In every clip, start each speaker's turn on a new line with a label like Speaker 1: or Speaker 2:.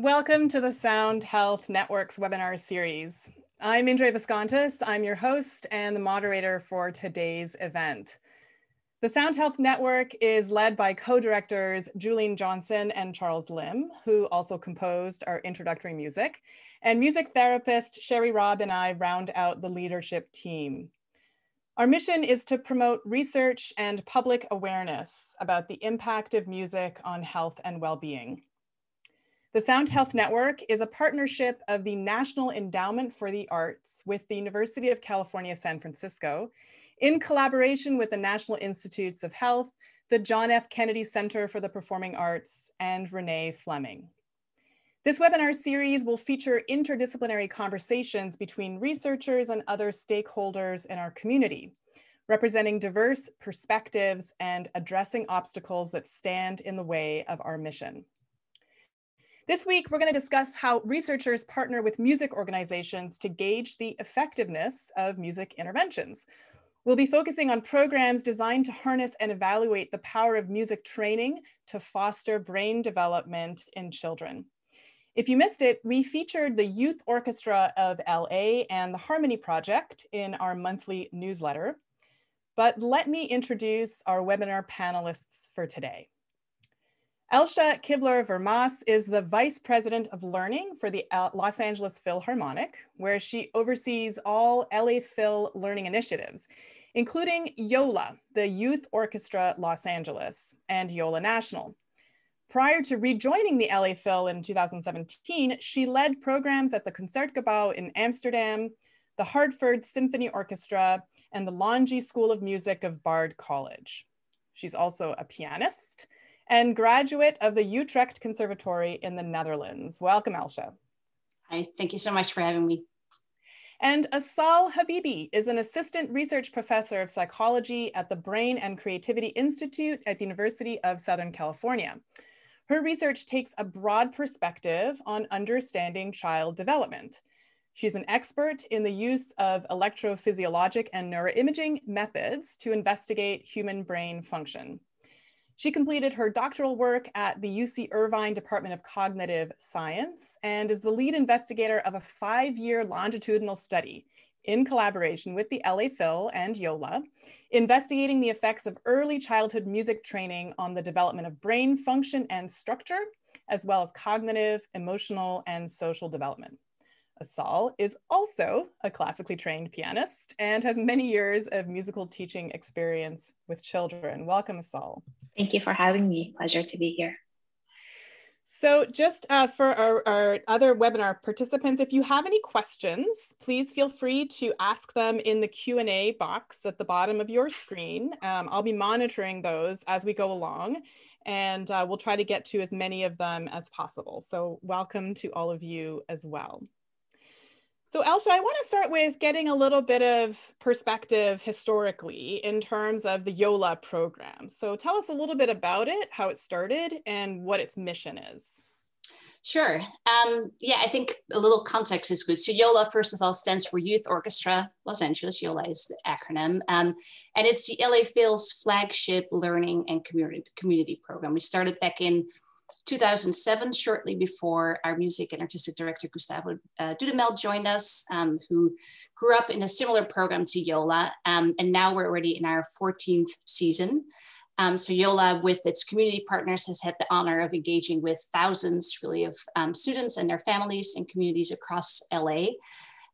Speaker 1: Welcome to the Sound Health Network's webinar series. I'm Indre Viscontis. I'm your host and the moderator for today's event. The Sound Health Network is led by co-directors Julian Johnson and Charles Lim, who also composed our introductory music, and music therapist Sherry Robb and I round out the leadership team. Our mission is to promote research and public awareness about the impact of music on health and well-being. The Sound Health Network is a partnership of the National Endowment for the Arts with the University of California, San Francisco, in collaboration with the National Institutes of Health, the John F. Kennedy Center for the Performing Arts, and Renee Fleming. This webinar series will feature interdisciplinary conversations between researchers and other stakeholders in our community, representing diverse perspectives and addressing obstacles that stand in the way of our mission. This week, we're going to discuss how researchers partner with music organizations to gauge the effectiveness of music interventions. We'll be focusing on programs designed to harness and evaluate the power of music training to foster brain development in children. If you missed it, we featured the Youth Orchestra of LA and the Harmony Project in our monthly newsletter. But let me introduce our webinar panelists for today. Elsje Kibler-Vermaas is the Vice President of Learning for the Los Angeles Philharmonic, where she oversees all LA Phil learning initiatives, including YOLA, the Youth Orchestra Los Angeles, and YOLA National. Prior to rejoining the LA Phil in 2017, she led programs at the Concertgebouw in Amsterdam, the Hartford Symphony Orchestra, and the Longy School of Music of Bard College. She's also a pianist and graduate of the Utrecht Conservatory in the Netherlands. Welcome, Elsje.
Speaker 2: Hi, thank you so much for having me.
Speaker 1: And Assal Habibi is an assistant research professor of psychology at the Brain and Creativity Institute at the University of Southern California. Her research takes a broad perspective on understanding child development. She's an expert in the use of electrophysiologic and neuroimaging methods to investigate human brain function. She completed her doctoral work at the UC Irvine Department of Cognitive Science and is the lead investigator of a 5-year longitudinal study in collaboration with the LA Phil and YOLA, investigating the effects of early childhood music training on the development of brain function and structure, as well as cognitive, emotional, and social development. Assal is also a classically trained pianist and has many years of musical teaching experience with children. Welcome, Assal.
Speaker 3: Thank you for having me. Pleasure to be here.
Speaker 1: So just for our other webinar participants, if you have any questions, please feel free to ask them in the Q&A box at the bottom of your screen. I'll be monitoring those as we go along, and we'll try to get to as many of them as possible. So welcome to all of you as well. So Elsje, I want to start with getting a little bit of perspective historically in terms of the YOLA program. So tell us a little bit about it, how it started, and what its mission is.
Speaker 2: Sure. Yeah, I think a little context is good. So YOLA, first of all, stands for Youth Orchestra Los Angeles. YOLA is the acronym. And it's the LA Phil's flagship learning and community program. We started back in 2007, shortly before our music and artistic director, Gustavo Dudamel, joined us, who grew up in a similar program to YOLA. And now we're already in our 14th season. So YOLA, with its community partners, has had the honor of engaging with thousands, really, of students and their families and communities across LA.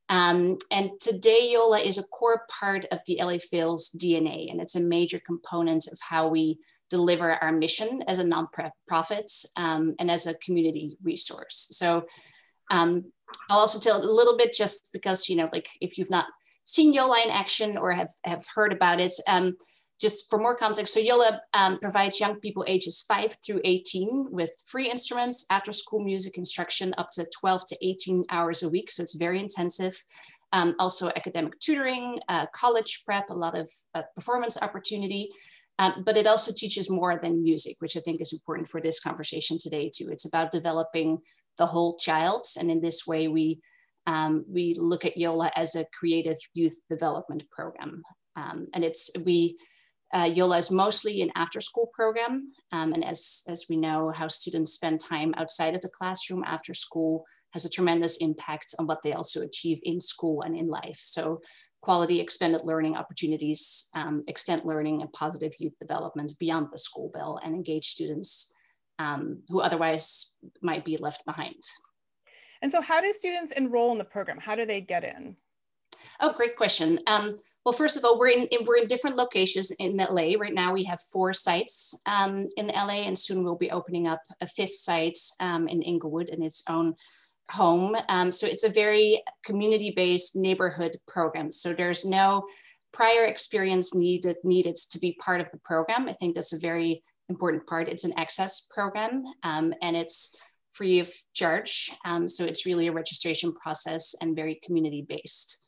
Speaker 2: And today, YOLA is a core part of the LA Phil's DNA, and it's a major component of how we deliver our mission as a nonprofit and as a community resource. So I'll also tell a little bit, just because, you know, like if you've not seen YOLA in action or have heard about it, just for more context, so YOLA provides young people ages 5 through 18 with free instruments, after school music instruction up to 12 to 18 hours a week. So it's very intensive. Also academic tutoring, college prep, a lot of performance opportunity. But it also teaches more than music, which I think is important for this conversation today too. It's about developing the whole child. And in this way, we look at YOLA as a creative youth development program. And we YOLA is mostly an after-school program. And as we know, how students spend time outside of the classroom after school has a tremendous impact on what they also achieve in school and in life. So quality expanded learning opportunities, extend learning and positive youth development beyond the school bell, and engage students who otherwise might be left behind.
Speaker 1: And so how do students enroll in the program? How do they get in?
Speaker 2: Oh, great question. Well, first of all, we're in different locations in LA. Right now we have 4 sites in LA, and soon we'll be opening up a 5th site in Inglewood in its own home. So it's a very community-based neighborhood program. So there's no prior experience needed to be part of the program. I think that's a very important part. It's an access program, and it's free of charge. So it's really a registration process and very community-based.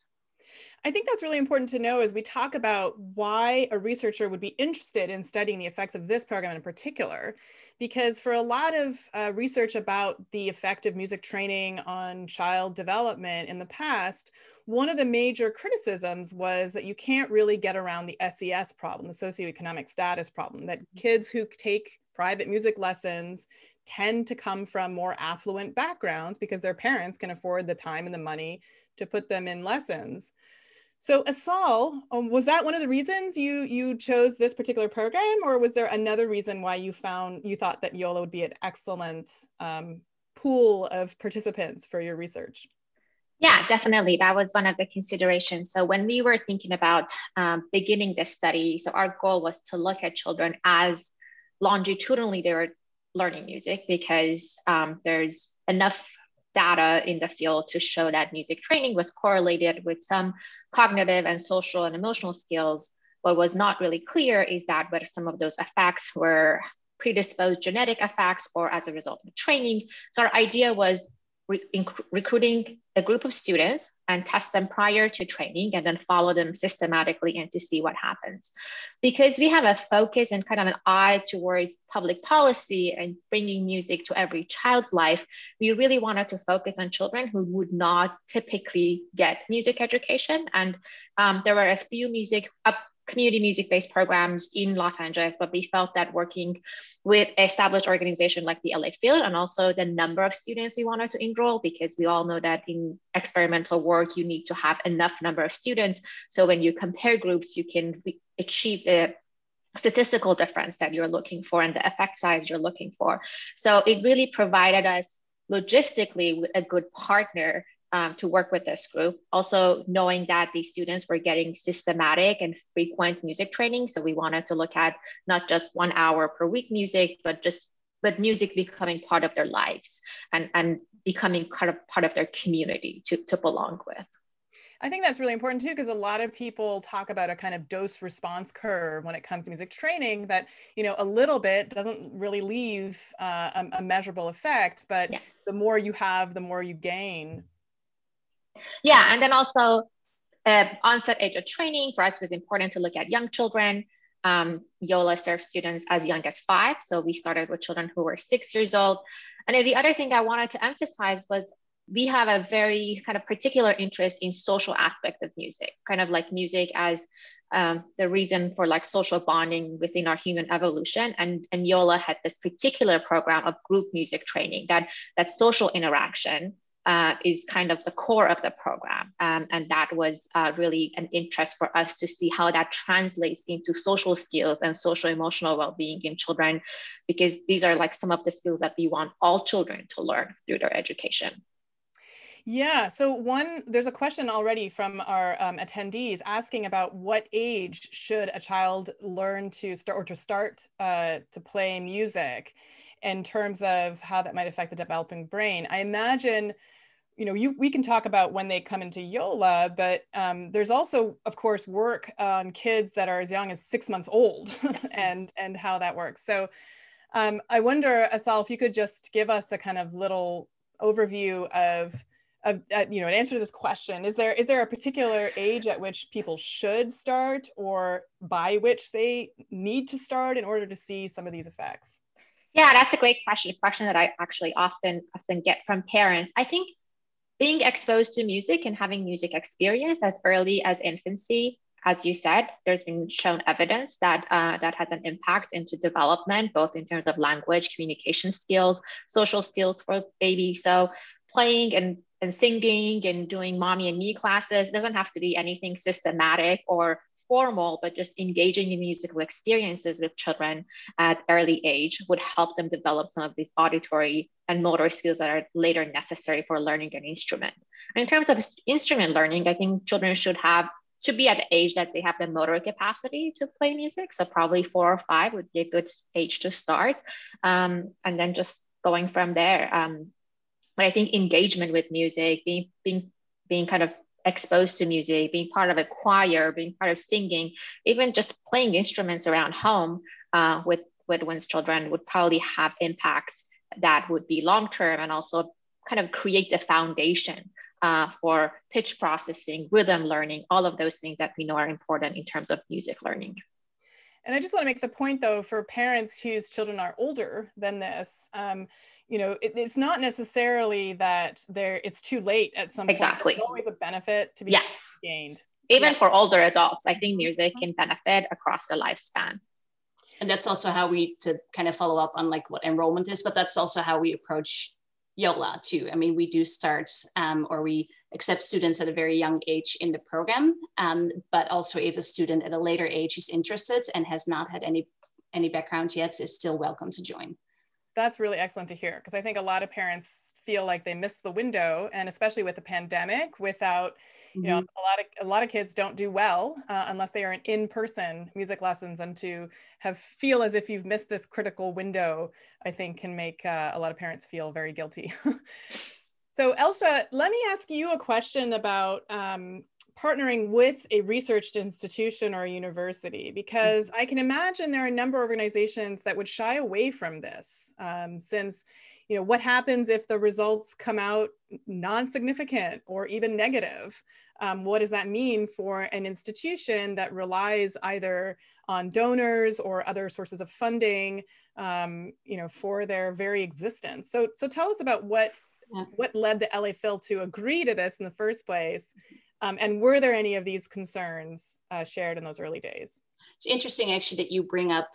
Speaker 1: I think that's really important to know as we talk about why a researcher would be interested in studying the effects of this program in particular, because for a lot of research about the effect of music training on child development in the past, one of the major criticisms was that you can't really get around the SES problem, the socioeconomic status problem, that kids who take private music lessons tend to come from more affluent backgrounds because their parents can afford the time and the money to put them in lessons. So Assal, was that one of the reasons you chose this particular program, or was there another reason why you thought that YOLA would be an excellent pool of participants for your research?
Speaker 3: Yeah, definitely. That was one of the considerations. So when we were thinking about beginning this study, so our goal was to look at children as longitudinally they were learning music, because there's enough data in the field to show that music training was correlated with some cognitive and social and emotional skills. What was not really clear is that whether some of those effects were predisposed genetic effects or as a result of training. So our idea was recruiting a group of students and test them prior to training and then follow them systematically and to see what happens. Because we have a focus and kind of an eye towards public policy and bringing music to every child's life, we really wanted to focus on children who would not typically get music education. And there were a few community music-based programs in Los Angeles, but we felt that working with an established organization like the LA Phil, and also the number of students we wanted to enroll, because we all know that in experimental work, you need to have enough number of students. So when you compare groups, you can achieve the statistical difference that you're looking for and the effect size you're looking for. So it really provided us logistically with a good partner to work with this group. Also knowing that these students were getting systematic and frequent music training. So we wanted to look at not just 1 hour per week music, but music becoming part of their lives and becoming part of their community to belong with.
Speaker 1: I think that's really important too, because a lot of people talk about a kind of dose response curve when it comes to music training, that, you know, a little bit doesn't really leave a measurable effect, but the more you have, the more you gain.
Speaker 3: Yeah, and then also onset age of training for us was important to look at young children. YOLA serves students as young as 5. So we started with children who were 6 years old. And then the other thing I wanted to emphasize was we have a very kind of particular interest in social aspect of music, kind of like music as the reason for like social bonding within our human evolution. And YOLA had this particular program of group music training, that social interaction is kind of the core of the program. And that was really an interest for us to see how that translates into social skills and social emotional well-being in children, because these are like some of the skills that we want all children to learn through their education.
Speaker 1: Yeah, so there's a question already from our attendees asking about what age should a child learn to start to play music in terms of how that might affect the developing brain. I imagine, you know, we can talk about when they come into YOLA, but there's also, of course, work on kids that are as young as 6 months old and how that works. So I wonder, Assal, if you could just give us a kind of little overview of you know, an answer to this question. Is there a particular age at which people should start, or by which they need to start in order to see some of these effects?
Speaker 3: Yeah, that's a great question. A question that I actually often get from parents. I think being exposed to music and having music experience as early as infancy as you said, there's been shown evidence that that has an impact into development, both in terms of language, communication skills, social skills for babies. So playing and singing and doing mommy and me classes doesn't have to be anything systematic or formal, but just engaging in musical experiences with children at early age would help them develop some of these auditory and motor skills that are later necessary for learning an instrument. And in terms of instrument learning, I think children should be at the age that they have the motor capacity to play music. So probably 4 or 5 would be a good age to start. And then just going from there. But I think engagement with music, being kind of exposed to music, being part of a choir, being part of singing, even just playing instruments around home with one's children would probably have impacts that would be long-term and also kind of create the foundation for pitch processing, rhythm learning, all of those things that we know are important in terms of music learning.
Speaker 1: And I just want to make the point, though, for parents whose children are older than this, you know, it's not necessarily that it's too late at some point.
Speaker 3: Exactly.
Speaker 1: There's always a benefit to be gained.
Speaker 3: Even for older adults, I think music can benefit across the lifespan.
Speaker 2: And that's also how to kind of follow up on like what enrollment is, but that's also how we approach YOLA too. I mean, we do start or we accept students at a very young age in the program, but also if a student at a later age is interested and has not had any background yet, is still welcome to join.
Speaker 1: That's really excellent to hear, because I think a lot of parents feel like they missed the window, and especially with the pandemic, without, you know, a lot of kids don't do well unless they are in in-person music lessons, and to feel as if you've missed this critical window, I think can make a lot of parents feel very guilty. So Elsje, let me ask you a question about partnering with a research institution or a university, because I can imagine there are a number of organizations that would shy away from this, since, you know, what happens if the results come out non-significant or even negative? What does that mean for an institution that relies either on donors or other sources of funding, you know, for their very existence? So tell us about what led the LA Phil to agree to this in the first place. And were there any of these concerns shared in those early days?
Speaker 2: It's interesting actually that you bring up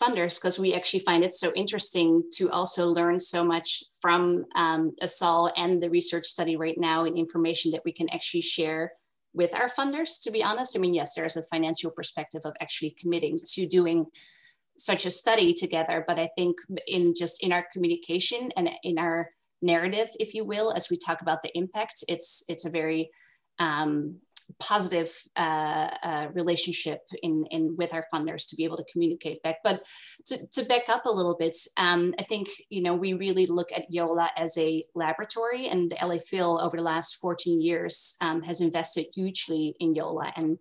Speaker 2: funders, because we actually find it so interesting to also learn so much from Assal and the research study right now, and information that we can actually share with our funders, to be honest. I mean, yes, there's a financial perspective of actually committing to doing such a study together, but I think in our communication and in our narrative, if you will, as we talk about the impact, it's a very positive relationship in with our funders to be able to communicate back. But to back up a little bit, I think, you know, we really look at YOLA as a laboratory, and the LA Phil over the last 14 years has invested hugely in YOLA, and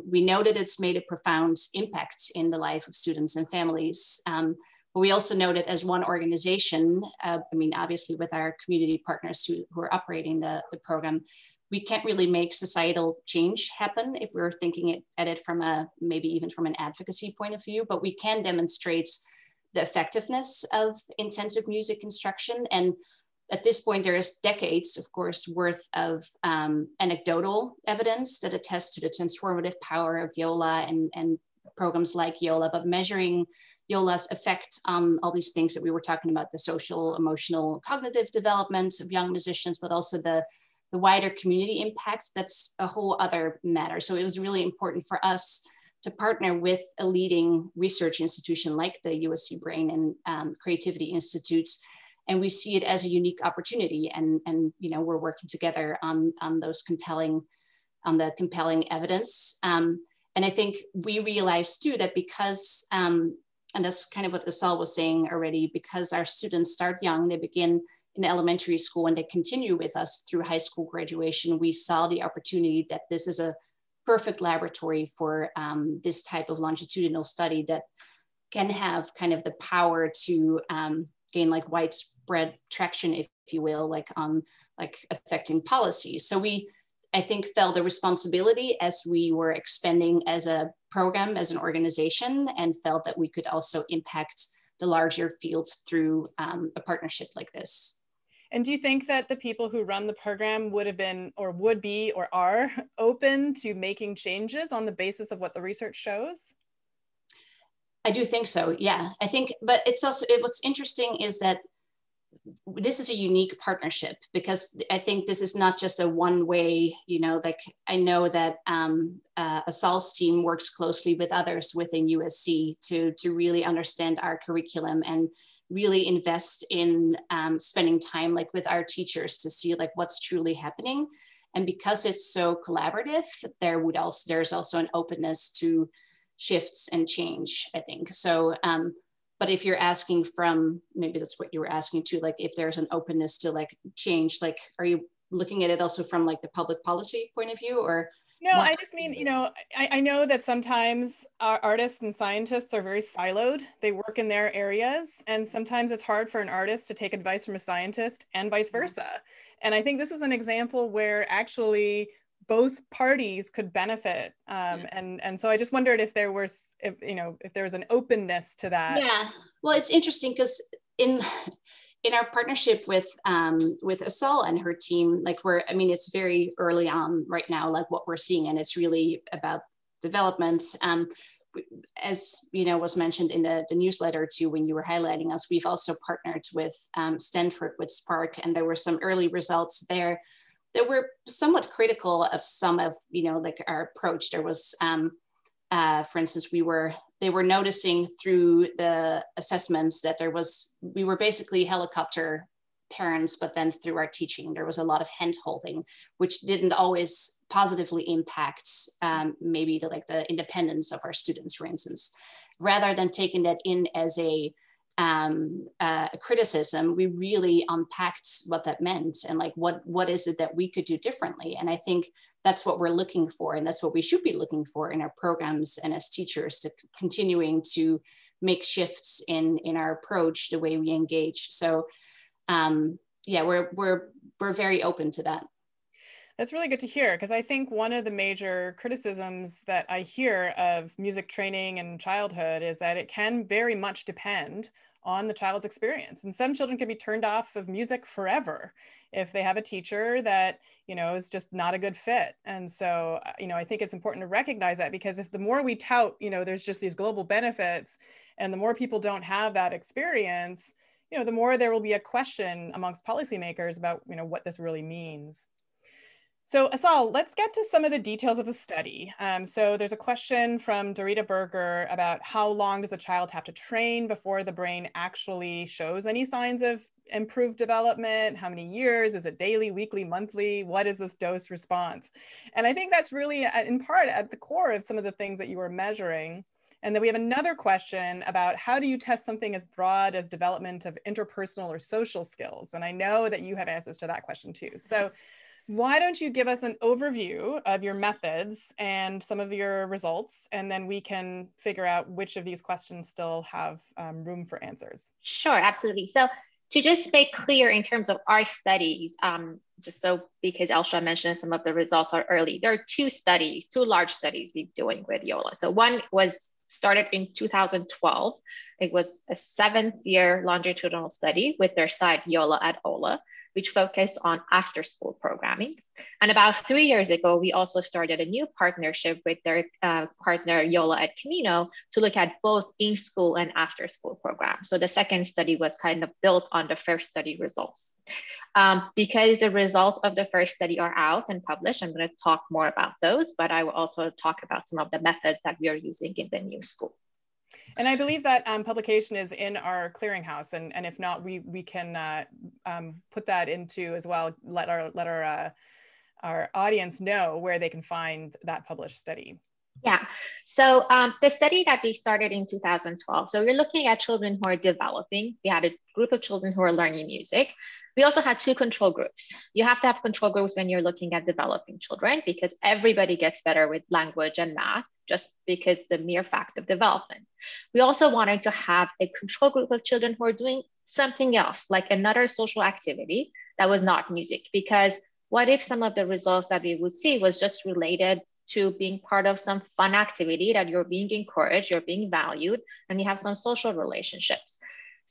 Speaker 2: we know that it's made a profound impact in the life of students and families. But we also know that as one organization, I mean, obviously with our community partners who are operating the program, we can't really make societal change happen if we're thinking at it from maybe even from an advocacy point of view, but we can demonstrate the effectiveness of intensive music instruction. And at this point, there is decades, of course, worth of anecdotal evidence that attests to the transformative power of YOLA and programs like YOLA, but measuring YOLA's effect on all these things that we were talking about, the social, emotional, cognitive development of young musicians, but also the wider community impact, that's a whole other matter. So it was really important for us to partner with a leading research institution like the USC Brain and Creativity Institutes. And we see it as a unique opportunity. And you know, we're working together on the compelling evidence. And I think we realized too that because, and that's kind of what Assal was saying already, because our students start young, they begin in elementary school and they continue with us through high school graduation, we saw the opportunity that this is a perfect laboratory for this type of longitudinal study that can have kind of the power to gain like widespread traction, if you will, like on like affecting policy. So we, I think, felt the responsibility as we were expanding as a program, as an organization, and felt that we could also impact the larger field through a partnership like this.
Speaker 1: And do you think that the people who run the program would have been, or would be, or are open to making changes on the basis of what the research shows?
Speaker 2: I do think so, yeah. I think, but it's also, what's interesting is that this is a unique partnership, because I think this is not just a one way, you know, like I know that Assal's team works closely with others within USC to really understand our curriculum and really invest in spending time like with our teachers to see like what's truly happening. And because it's so collaborative, there's also an openness to shifts and change, I think. So, but if you're asking from, maybe that's what you were asking too, like if there's an openness to like change, like, are you looking at it also from like the public policy point of view, or?
Speaker 1: No, I just mean, you know, I know that sometimes our artists and scientists are very siloed. They work in their areas, and sometimes it's hard for an artist to take advice from a scientist and vice versa. And I think this is an example where actually both parties could benefit. And so I just wondered if there was, if there was an openness to that.
Speaker 2: Yeah, well, it's interesting because in our partnership with Assal and her team, like it's very early on right now, like what we're seeing, and it's really about development. As you know, was mentioned in the newsletter too, when you were highlighting us, we've also partnered with Stanford with Spark, and there were some early results there that were somewhat critical of some of, like our approach. There was, for instance, they were noticing through the assessments that we were basically helicopter parents, but then through our teaching, there was a lot of hand holding, which didn't always positively impact maybe the independence of our students, for instance. Rather than taking that in as a criticism, we really unpacked what that meant and like what is it that we could do differently. And I think that's what we're looking for, and that's what we should be looking for in our programs and as teachers, to continuing to make shifts in our approach, the way we engage. So yeah, we're very open to that.
Speaker 1: That's really good to hear, because I think one of the major criticisms that I hear of music training in childhood is that it can very much depend on the child's experience. And some children can be turned off of music forever if they have a teacher that, is just not a good fit. And so, I think it's important to recognize that, because if the more we tout, there's just these global benefits, and the more people don't have that experience, the more there will be a question amongst policymakers about, what this really means. So Assal, let's get to some of the details of the study. So there's a question from Dorita Berger about how long does a child have to train before the brain actually shows any signs of improved development? How many years? Is it daily, weekly, monthly? What is this dose response? And I think that's really in part at the core of some of the things that you were measuring. And then we have another question about how do you test something as broad as development of interpersonal or social skills? And I know that you have answers to that question too. So why don't you give us an overview of your methods and some of your results, and then we can figure out which of these questions still have room for answers.
Speaker 3: Sure, absolutely. So to just make clear in terms of our studies, because Elsje mentioned some of the results are early, there are two large studies we're doing with YOLA. So one was started in 2012. It was a 7th-year longitudinal study with their site YOLA at OLA, which focused on after-school programming. And about 3 years ago, we also started a new partnership with their partner YOLA at Camino to look at both in-school and after-school programs. So the second study was kind of built on the first study results. Because the results of the first study are out and published, I'm going to talk more about those, but I will also talk about some of the methods that we are using in the new school.
Speaker 1: And I believe that publication is in our clearinghouse, and if not, we can put that into as well. Let our audience know where they can find that published study.
Speaker 3: Yeah, so the study that we started in 2012. So we're looking at children who are developing. We had a group of children who are learning music. We also had 2 control groups. You have to have control groups when you're looking at developing children, because everybody gets better with language and math just because the mere fact of development. We also wanted to have a control group of children who are doing something else, like another social activity that was not music, because what if some of the results that we would see was just related to being part of some fun activity that you're being encouraged, you're being valued, and you have some social relationships.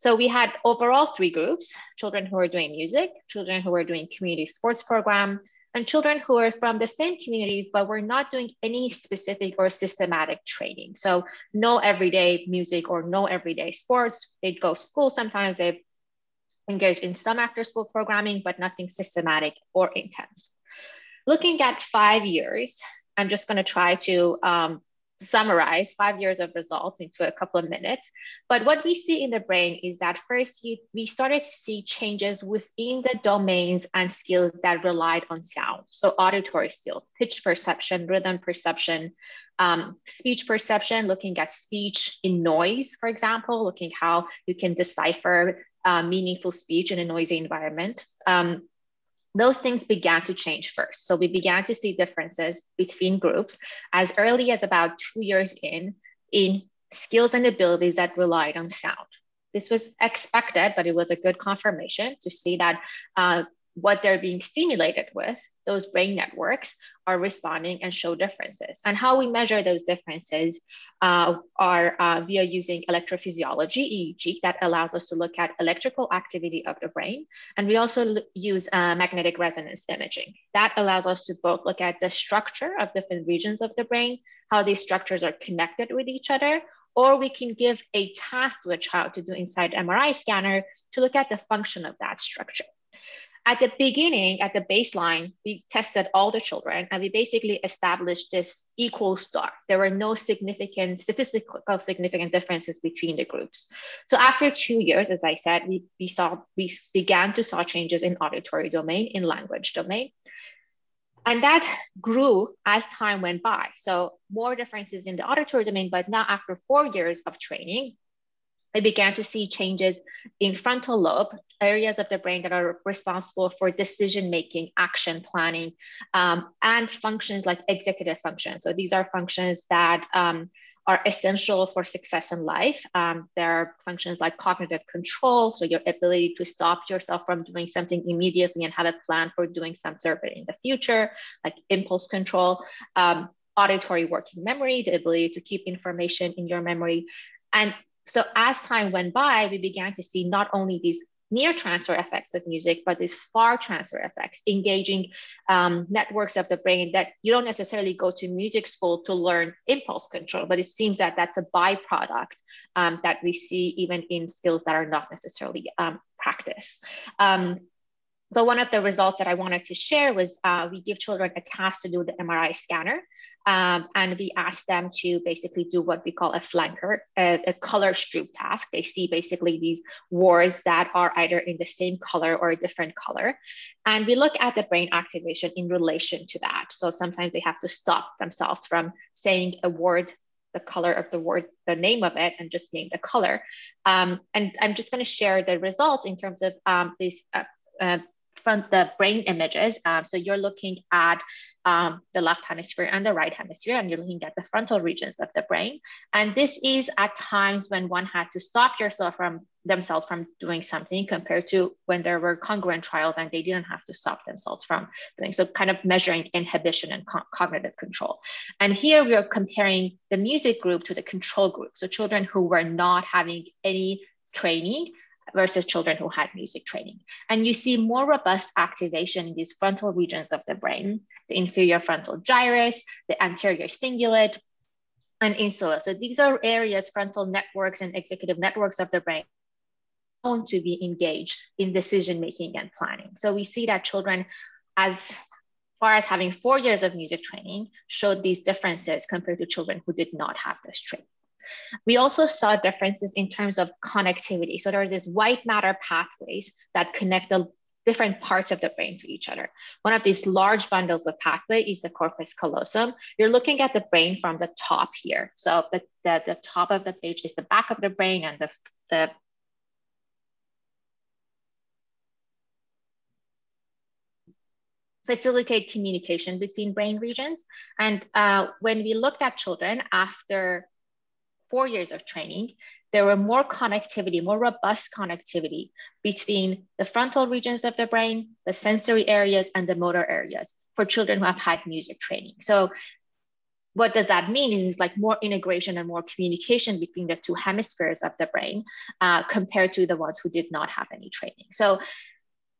Speaker 3: So we had overall 3 groups: children who were doing music, children who were doing community sports program, and children who were from the same communities, but were not doing any specific or systematic training. So no everyday music or no everyday sports. They'd go to school sometimes, they engage in some after school programming, but nothing systematic or intense. Looking at 5 years, I'm just going to try to summarize 5 years of results into a couple of minutes. But what we see in the brain is that first, we started to see changes within the domains and skills that relied on sound. So auditory skills, pitch perception, rhythm perception, speech perception, looking at speech in noise, for example, looking how you can decipher meaningful speech in a noisy environment. Those things began to change first. So we began to see differences between groups as early as about 2 years in skills and abilities that relied on sound. This was expected, but it was a good confirmation to see that what they're being stimulated with, those brain networks, are responding and show differences. And how we measure those differences are via using electrophysiology, EEG, that allows us to look at electrical activity of the brain. And we also use magnetic resonance imaging. That allows us to both look at the structure of different regions of the brain, how these structures are connected with each other, or we can give a task to a child to do inside MRI scanner to look at the function of that structure. At the beginning, at the baseline, we tested all the children and we basically established this equal star. There were no statistical significant differences between the groups. So after 2 years, as I said, we began to saw changes in auditory domain, in language domain. And that grew as time went by. So more differences in the auditory domain, but now after 4 years of training, I began to see changes in frontal lobe, areas of the brain that are responsible for decision-making, action planning, and functions like executive functions. So these are functions that are essential for success in life. There are functions like cognitive control, so your ability to stop yourself from doing something immediately and have a plan for doing something in the future, like impulse control, auditory working memory, the ability to keep information in your memory. And so as time went by, we began to see not only these near transfer effects of music, but these far transfer effects, engaging networks of the brain that you don't necessarily go to music school to learn impulse control, but it seems that that's a byproduct that we see even in skills that are not necessarily practiced. So one of the results that I wanted to share was we give children a task to do the MRI scanner. And we ask them to basically do what we call a flanker, a color stroop task. They see basically these words that are either in the same color or a different color. And we look at the brain activation in relation to that. So sometimes they have to stop themselves from saying a word, the color of the word, the name of it, and just name the color. And I'm just going to share the results in terms of these from the brain images. So you're looking at the left hemisphere and the right hemisphere, and you're looking at the frontal regions of the brain. And this is at times when one had to stop themselves from doing something compared to when there were congruent trials and they didn't have to stop themselves from doing. So kind of measuring inhibition and cognitive control. And here we are comparing the music group to the control group. So children who were not having any training versus children who had music training. And you see more robust activation in these frontal regions of the brain, the inferior frontal gyrus, the anterior cingulate, and insula. So these are areas, frontal networks and executive networks of the brain known to be engaged in decision-making and planning. So we see that children, as far as having 4 years of music training, showed these differences compared to children who did not have this training. We also saw differences in terms of connectivity. So there's this white matter pathways that connect the different parts of the brain to each other. One of these large bundles of pathway is the corpus callosum. You're looking at the brain from the top here. So the top of the page is the back of the brain, and the facilitate communication between brain regions. And when we looked at children after 4 years of training, there were more connectivity, more robust connectivity between the frontal regions of the brain, the sensory areas, and the motor areas for children who have had music training. So what does that mean? It is like more integration and more communication between the two hemispheres of the brain compared to the ones who did not have any training. So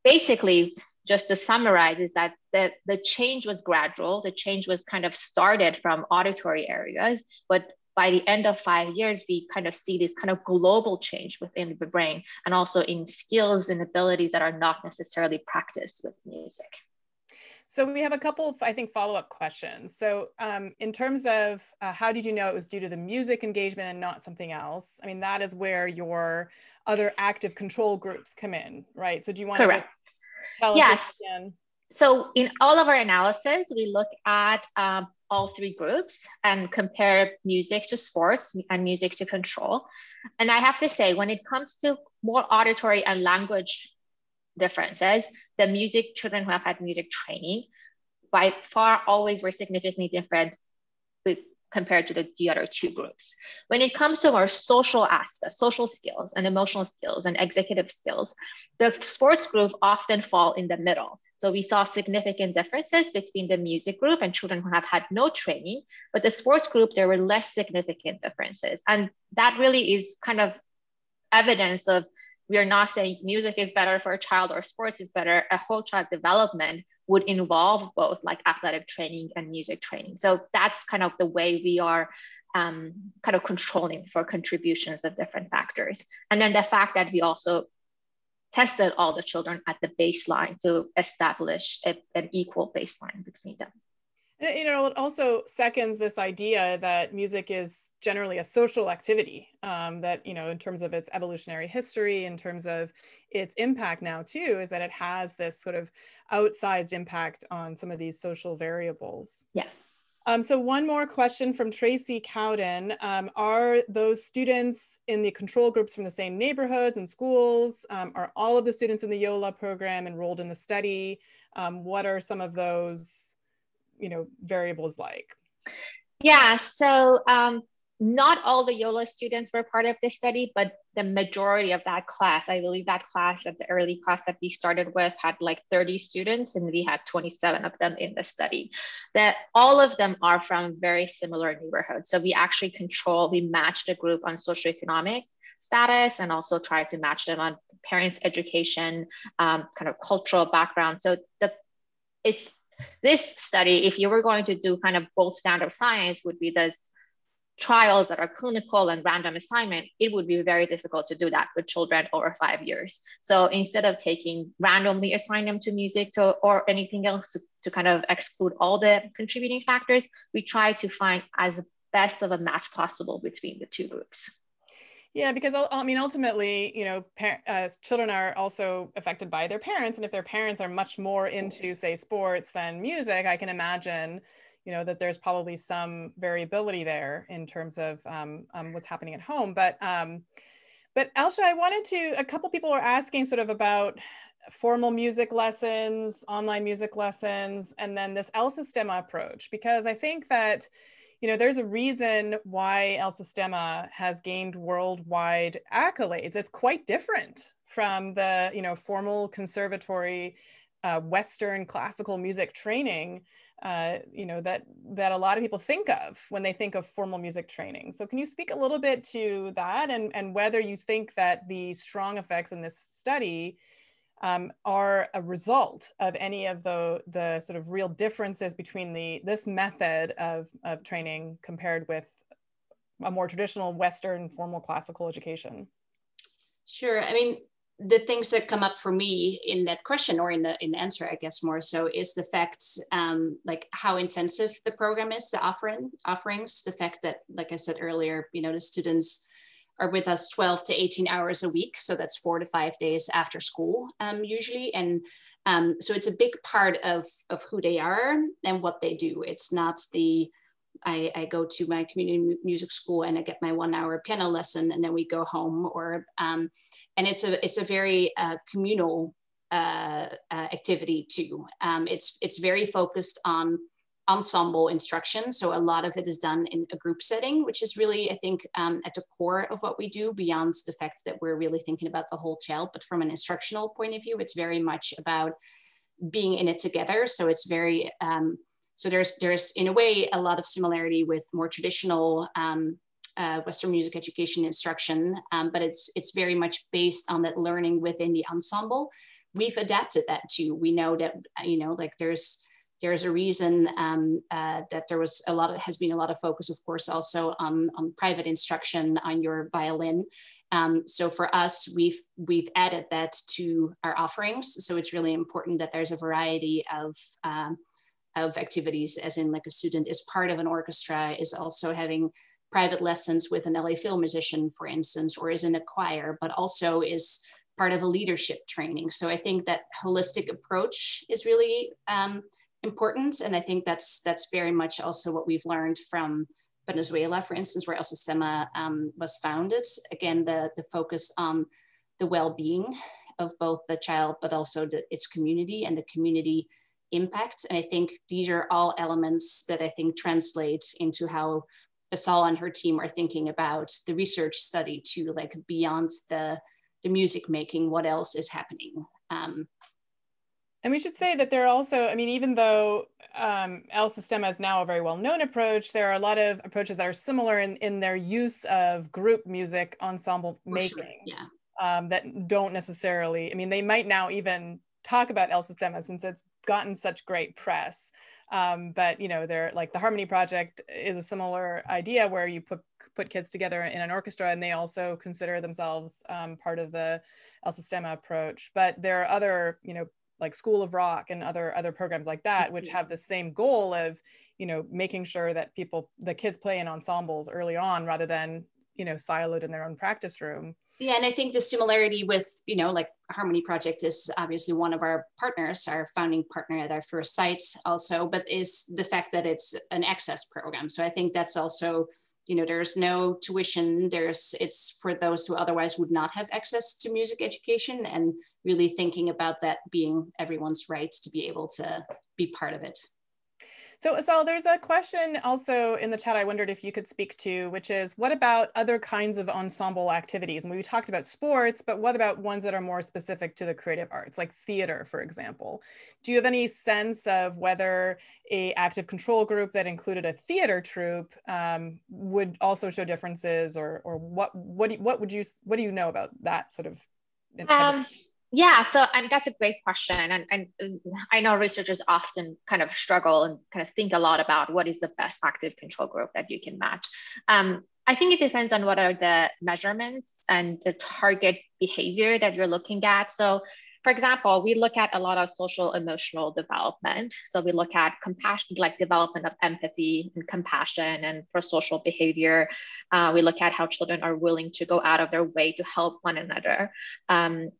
Speaker 3: basically, just to summarize, is that the change was gradual. The change was kind of started from auditory areas, but by the end of 5 years, we kind of see this kind of global change within the brain and also in skills and abilities that are not necessarily practiced with music.
Speaker 1: So we have a couple of, I think, follow-up questions. So in terms of how did you know it was due to the music engagement and not something else? I mean, that is where your other active control groups come in, right? So do you want to just tell us again?
Speaker 3: So in all of our analysis, we look at all three groups and compare music to sports and music to control. And I have to say, when it comes to more auditory and language differences, the music children who have had music training by far always were significantly different compared to the other two groups. When it comes to more social aspects, social skills and emotional skills and executive skills, the sports group often fall in the middle. So we saw significant differences between the music group and children who have had no training, but the sports group, there were less significant differences. And that really is kind of evidence of, we are not saying music is better for a child or sports is better. A whole child development would involve both like athletic training and music training. So that's kind of the way we are kind of controlling for contributions of different factors. And then the fact that we also tested all the children at the baseline to establish an equal baseline between them.
Speaker 1: You know, it also seconds this idea that music is generally a social activity, that, you know, in terms of its evolutionary history, in terms of its impact now too, is that it has this sort of outsized impact on some of these social variables.
Speaker 3: Yeah.
Speaker 1: So one more question from Tracy Cowden. Are those students in the control groups from the same neighborhoods and schools? Are all of the students in the YOLA program enrolled in the study? What are some of those, you know, variables like?
Speaker 3: Yeah, so not all the YOLA students were part of this study, but the majority of that class, I believe that class, the early class that we started with, had like 30 students, and we had 27 of them in the study. That all of them are from very similar neighborhoods. So we actually we matched the group on socioeconomic status and also tried to match them on parents' education, kind of cultural background. So this study, if you were going to do kind of gold standard science, would be this trials that are clinical and random assignment. It would be very difficult to do that with children over 5 years. So instead of randomly assign them to music or anything else to kind of exclude all the contributing factors, we try to find as best of a match possible between the two groups.
Speaker 1: Yeah, because I mean, ultimately, you know, children are also affected by their parents. And if their parents are much more into, say, sports than music, I can imagine, you know, that there's probably some variability there in terms of what's happening at home. But Elsje, I wanted a couple people were asking sort of about formal music lessons, online music lessons, and then this El Sistema approach, because I think that, you know, there's a reason why El Sistema has gained worldwide accolades. It's quite different from the, you know, formal conservatory Western classical music training, you know, that a lot of people think of when they think of formal music training. So can you speak a little bit to that and whether you think that the strong effects in this study are a result of any of the sort of real differences between this method of training compared with a more traditional Western formal classical education?
Speaker 2: Sure. I mean, the things that come up for me in that question, or in the answer, I guess more so, is the fact like how intensive the program is, the offerings, the fact that, like I said earlier, you know, the students are with us 12 to 18 hours a week. So that's 4 to 5 days after school usually. And so it's a big part of who they are and what they do. It's not I go to my community music school and I get my 1 hour piano lesson and then we go home, or and it's a very communal activity too. It's very focused on ensemble instruction. So a lot of it is done in a group setting, which is really, I think, at the core of what we do, beyond the fact that we're really thinking about the whole child. But from an instructional point of view, it's very much about being in it together. So it's very So there's in a way a lot of similarity with more traditional Western music education instruction, but it's very much based on that learning within the ensemble. We've adapted that too. We know that, like there's a reason that has been a lot of focus, of course, also on private instruction on your violin. So for us, we've added that to our offerings. So it's really important that there's a variety of activities, as in like a student is part of an orchestra, is also having private lessons with an LA Phil musician, for instance, or is in a choir, but also is part of a leadership training. So I think that holistic approach is really important. And I think that's very much also what we've learned from Venezuela, for instance, where El Sistema was founded. Again, the focus on the well-being of both the child, but also its community and the community impact. And I think these are all elements that I think translate into how Assal and her team are thinking about the research study to like beyond the music making, what else is happening.
Speaker 1: And we should say that there are also, I mean, even though El Sistema is now a very well-known approach, there are a lot of approaches that are similar in their use of group music ensemble making.
Speaker 2: Sure. Yeah.
Speaker 1: That don't necessarily, I mean, they might now even talk about El Sistema since it's gotten such great press. But they're like the Harmony Project is a similar idea where you put kids together in an orchestra, and they also consider themselves part of the El Sistema approach. But there are other, like School of Rock and other programs like that, which have the same goal of, making sure that the kids play in ensembles early on rather than, siloed in their own practice room.
Speaker 2: Yeah, and I think the similarity with, like Harmony Project is obviously one of our partners, our founding partner at our first site also, but is the fact that it's an access program. So I think that's also, there's no tuition, it's for those who otherwise would not have access to music education, and really thinking about that being everyone's right to be able to be part of it.
Speaker 1: So Assal, there's a question also in the chat I wondered if you could speak to, which is what about other kinds of ensemble activities? And we talked about sports, but what about ones that are more specific to the creative arts, like theater, for example? Do you have any sense of whether an active control group that included a theater troupe would also show differences, or what do you know about that sort of?
Speaker 3: Yeah, so that's a great question. And I know researchers often kind of struggle and kind of think a lot about what is the best active control group that you can match. I think it depends on what are the measurements and the target behavior that you're looking at. So for example, we look at a lot of social emotional development. So we look at compassion, like development of empathy and compassion, and for social behavior, we look at how children are willing to go out of their way to help one another.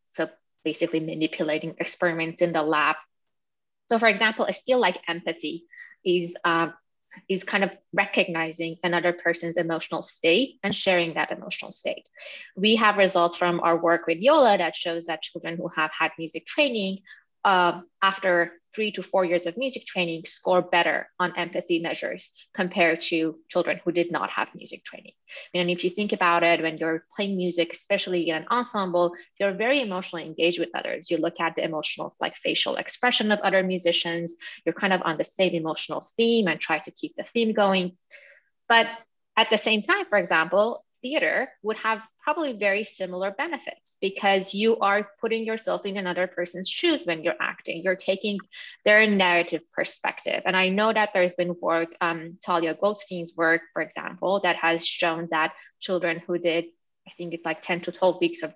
Speaker 3: So basically manipulating experiments in the lab. So for example, a skill like empathy is kind of recognizing another person's emotional state and sharing that emotional state. We have results from our work with YOLA that shows that children who have had music training after 3 to 4 years of music training score better on empathy measures compared to children who did not have music training. And if you think about it, when you're playing music, especially in an ensemble, you're very emotionally engaged with others. You look at the emotional, like facial expression of other musicians, you're kind of on the same emotional theme and try to keep the theme going. But at the same time, for example, theater would have probably very similar benefits because you are putting yourself in another person's shoes when you're acting. You're taking their narrative perspective. And I know that there's been work, Talia Goldstein's work, for example, that has shown that children who did, I think it's like 10 to 12 weeks of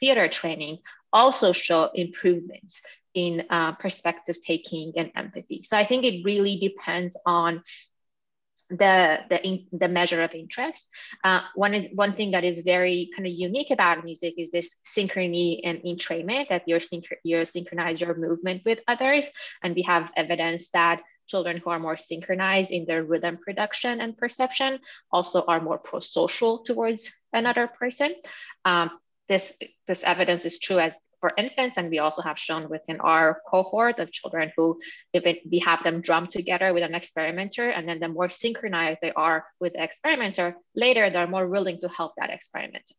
Speaker 3: theater training also show improvements in perspective taking and empathy. So I think it really depends on the measure of interest. One thing that is very kind of unique about music is this synchrony and entrainment, that you synchronize your movement with others. And we have evidence that children who are more synchronized in their rhythm production and perception also are more pro-social towards another person. This evidence is true as for infants, and we also have shown within our cohort of children who, we have them drum together with an experimenter, and then the more synchronized they are with the experimenter, later they're more willing to help that experimenter.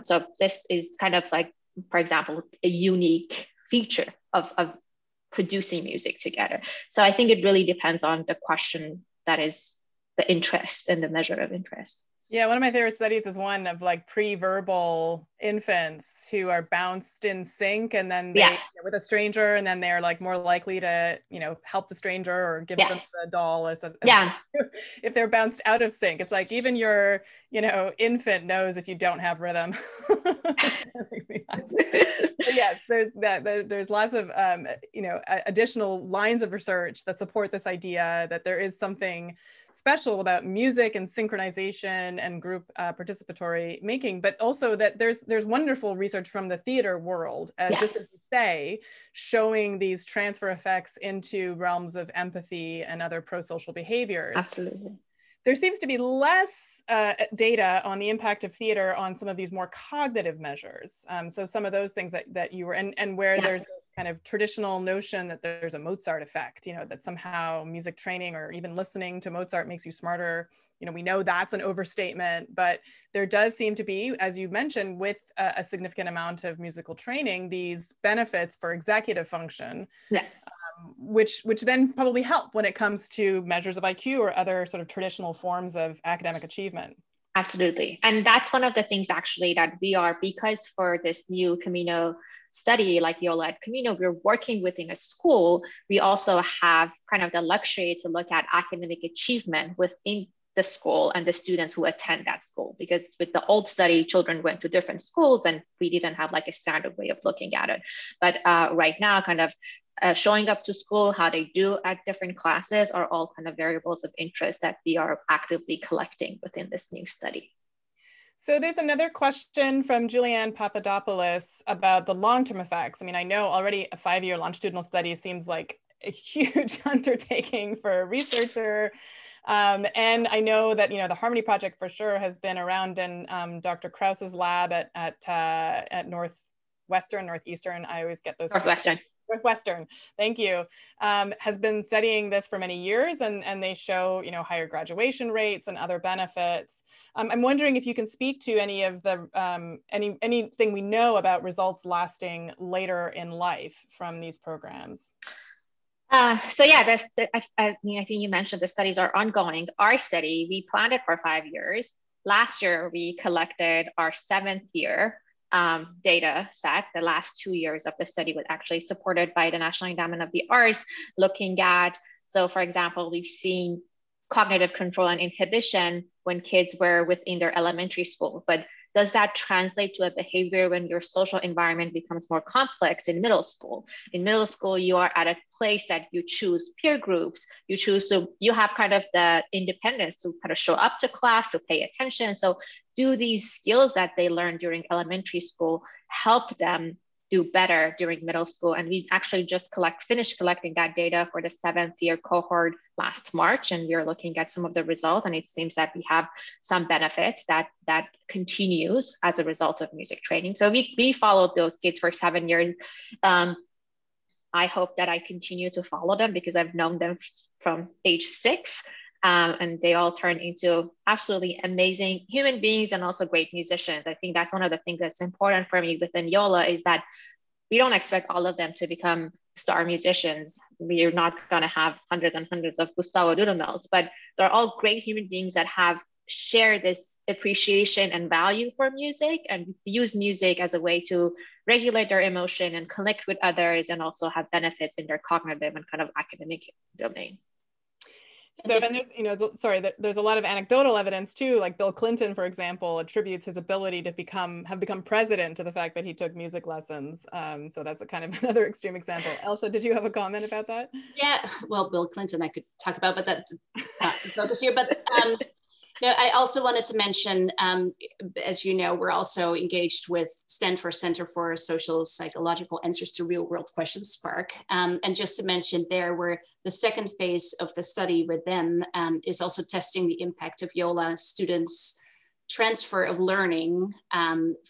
Speaker 3: So this is kind of like, for example, a unique feature of producing music together. So I think it really depends on the question that is the interest and the measure of interest.
Speaker 1: Yeah, one of my favorite studies is one of like pre-verbal infants who are bounced in sync, and then they with a stranger, and then they're like more likely to, you know, help the stranger or give them the doll as if they're bounced out of sync. It's like even your, you know, infant knows if you don't have rhythm. Yes, there's lots of you know, additional lines of research that support this idea that there is something special about music and synchronization and group participatory making, but also that there's wonderful research from the theater world, just as you say, showing these transfer effects into realms of empathy and other pro-social behaviors.
Speaker 3: Absolutely.
Speaker 1: There seems to be less data on the impact of theater on some of these more cognitive measures. So some of those things that you were, and where there's this kind of traditional notion that there's a Mozart effect, you know, that somehow music training or even listening to Mozart makes you smarter. You know, we know that's an overstatement, but there does seem to be, as you mentioned, with a significant amount of musical training, these benefits for executive function. Yeah. Which then probably help when it comes to measures of IQ or other sort of traditional forms of academic achievement.
Speaker 3: Absolutely. And that's one of the things actually that we are, because for this new Camino study, like YOLA at Camino, we're working within a school. We also have kind of the luxury to look at academic achievement within the school and the students who attend that school. Because with the old study, children went to different schools and we didn't have like a standard way of looking at it. But right now, kind of showing up to school, how they do at different classes are all kind of variables of interest that we are actively collecting within this new study.
Speaker 1: So there's another question from Julianne Papadopoulos about the long-term effects. I mean, I know already a 5-year longitudinal study seems like a huge undertaking for a researcher. And I know that, you know, the Harmony Project for sure has been around in Dr. Krause's lab at Northeastern, I always get those. Northwestern, thank you, has been studying this for many years, and they show, you know, higher graduation rates and other benefits. I'm wondering if you can speak to any of the anything we know about results later in life from these programs.
Speaker 3: So yeah, I think you mentioned the studies are ongoing. Our study, we planned it for 5 years. Last year, we collected our 7th year data set. The last 2 years of the study was actually supported by the National Endowment of the Arts, looking at, so for example, we've seen cognitive control and inhibition when kids were within their elementary school, but does that translate to a behavior when your social environment becomes more complex in middle school? In middle school, you are at a place that you choose peer groups, you have kind of the independence to kind of show up to class, to pay attention. So do these skills that they learned during elementary school help them do better during middle school? And we actually just finished collecting that data for the 7th year cohort last March, and we are looking at some of the results, and it seems that we have some benefits that continues as a result of music training. So we followed those kids for 7 years. I hope that I continue to follow them because I've known them from age 6. And they all turn into absolutely amazing human beings and also great musicians. I think that's one of the things that's important for me within YOLA, is that we don't expect all of them to become star musicians. We're not going to have hundreds and hundreds of Gustavo Dudamels, but they're all great human beings that have shared this appreciation and value for music and use music as a way to regulate their emotion and connect with others, and also have benefits in their cognitive and kind of academic domain.
Speaker 1: So, and there's, you know, there's a lot of anecdotal evidence too, like Bill Clinton, for example, attributes his ability to have become president to the fact that he took music lessons. So that's a kind of another extreme example. Elsje, did you have a comment about that?
Speaker 2: Yeah, well, Bill Clinton I could talk about, but that's not the focus here. But no, I also wanted to mention, as you know, we're also engaged with Stanford Center for Social Psychological Answers to Real World Questions, SPARC. And just to mention there, where the second phase of the study with them is also testing the impact of YOLA students' transfer of learning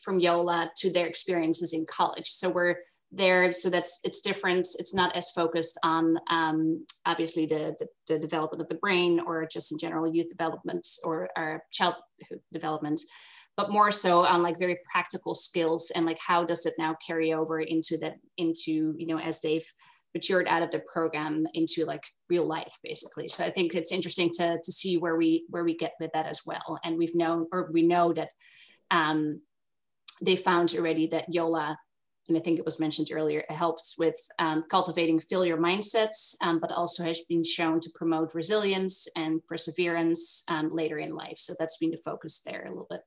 Speaker 2: from YOLA to their experiences in college. So we're there, so it's different. It's not as focused on obviously the development of the brain or just in general youth development or childhood development, but more so on like very practical skills and like how does it now carry over into you know, as they've matured out of the program into like real life, basically. So I think it's interesting to see where we get with that as well. And we know that they found already that YOLA, and I think it was mentioned earlier, it helps with cultivating failure mindsets, but also has been shown to promote resilience and perseverance later in life. So that's been the focus there a little bit.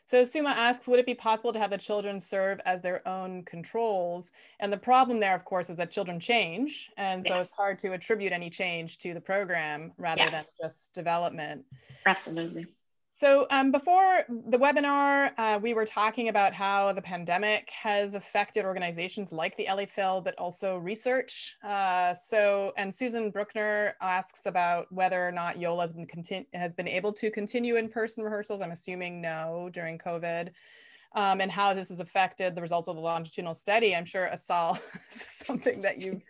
Speaker 1: So Suma asks, would it be possible to have the children serve as their own controls? And the problem there, of course, is that children change. And so it's hard to attribute any change to the program rather than just development.
Speaker 3: Absolutely.
Speaker 1: So before the webinar, we were talking about how the pandemic has affected organizations like the LA Phil, but also research. And Susan Bruckner asks about whether or not YOLA has been able to continue in-person rehearsals. I'm assuming no during COVID, and how this has affected the results of the longitudinal study. I'm sure, Assal, this is something that you've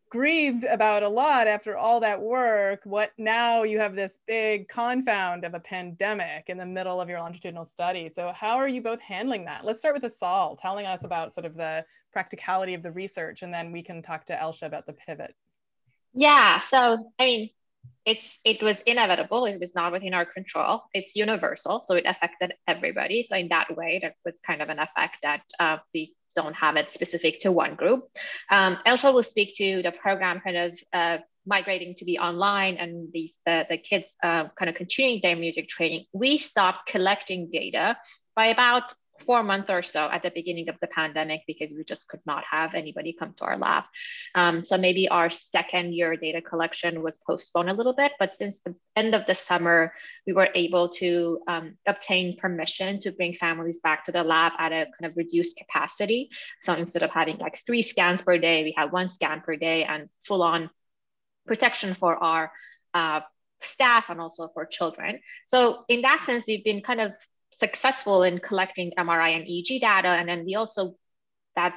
Speaker 1: grieved about a lot after all that work. What now you have this big confound of a pandemic in the middle of your longitudinal study. So how are you both handling that? Let's start with Assal, telling us about sort of the practicality of the research, and then we can talk to Elsje about the pivot.
Speaker 3: Yeah, so I mean, it was inevitable. It was not within our control. It's universal, so it affected everybody. So in that way, that was kind of an effect that we don't have it specific to one group. Elsje will speak to the program kind of migrating to be online and the kids kind of continuing their music training. We stopped collecting data by about 4 months or so at the beginning of the pandemic because we just could not have anybody come to our lab. So maybe our second year data collection was postponed a little bit, but since the end of the summer, we were able to obtain permission to bring families back to the lab at a kind of reduced capacity. So instead of having like 3 scans per day, we had 1 scan per day and full on protection for our staff and also for children. So in that sense, we've been kind of successful in collecting MRI and EEG data. And then that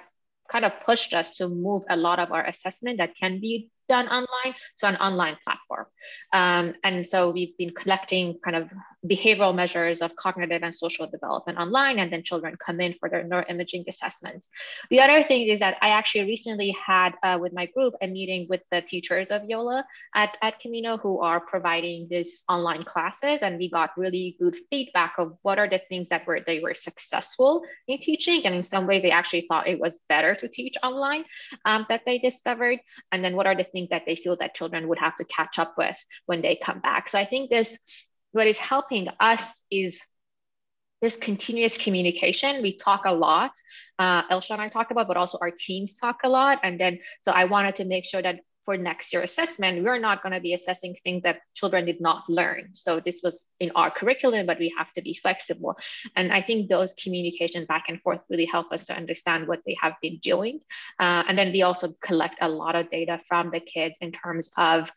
Speaker 3: kind of pushed us to move a lot of our assessment that can be done online to an online platform. And so we've been collecting kind of behavioral measures of cognitive and social development online, and then children come in for their neuroimaging assessments. The other thing is that I actually recently had with my group a meeting with the teachers of YOLA at Camino who are providing these online classes, and we got really good feedback of what are the things that they were successful in teaching, and in some ways they actually thought it was better to teach online that they discovered, and then what are the things that they feel that children would have to catch up with when they come back. So I think what is helping us is this continuous communication. We talk a lot, Elsje and I talk about, but also our teams talk a lot. And then, so I wanted to make sure that for next year assessment, we're not going to be assessing things that children did not learn. So this was in our curriculum, but we have to be flexible. And I think those communication back and forth really help us to understand what they have been doing. And then we also collect a lot of data from the kids in terms of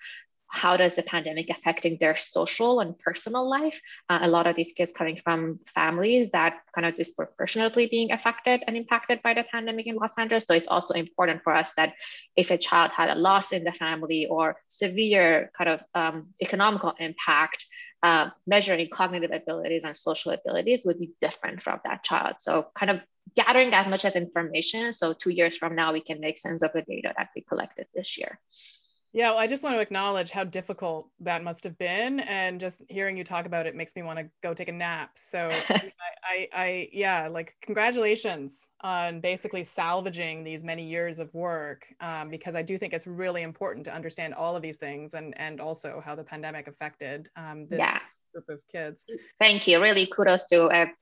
Speaker 3: how does the pandemic affecting their social and personal life? A lot of these kids coming from families that kind of disproportionately being affected and impacted by the pandemic in Los Angeles. So it's also important for us that if a child had a loss in the family or severe kind of economical impact, measuring cognitive abilities and social abilities would be different from that child. So kind of gathering as much as information. So 2 years from now, we can make sense of the data that we collected this year.
Speaker 1: Yeah, well, I just want to acknowledge how difficult that must have been. And just hearing you talk about it makes me want to go take a nap. So yeah, like congratulations on basically salvaging these many years of work, because I do think it's really important to understand all of these things and also how the pandemic affected this group of kids.
Speaker 3: Thank you. Really kudos to a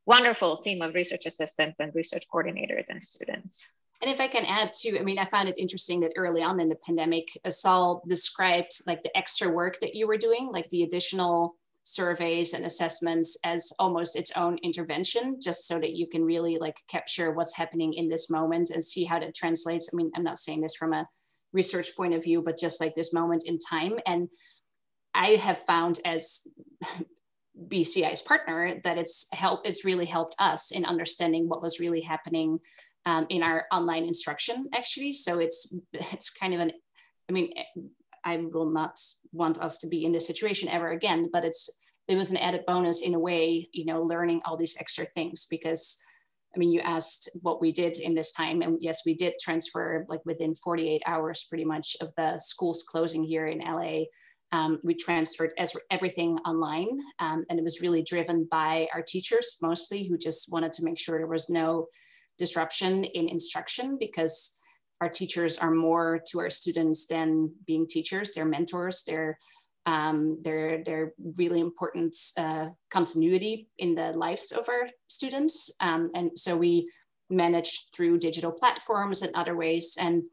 Speaker 3: wonderful team of research assistants and research coordinators and students.
Speaker 2: And if I can add too, I mean, I found it interesting that early on in the pandemic, Assal described like the extra work that you were doing, like the additional surveys and assessments as almost its own intervention, just so that you can really like capture what's happening in this moment and see how that translates. I mean, I'm not saying this from a research point of view, but just like this moment in time. And I have found as BCI's partner that it's really helped us in understanding what was really happening in our online instruction, actually. So it's kind of I mean, I will not want us to be in this situation ever again, but it was an added bonus in a way, you know, learning all these extra things, because I mean, you asked what we did in this time, and yes, we did transfer like within 48 hours pretty much of the schools closing here in LA. We transferred everything online, and it was really driven by our teachers mostly, who just wanted to make sure there was no disruption in instruction, because our teachers are more to our students than being teachers. They're mentors. They're really important continuity in the lives of our students. And so we manage through digital platforms and other ways. And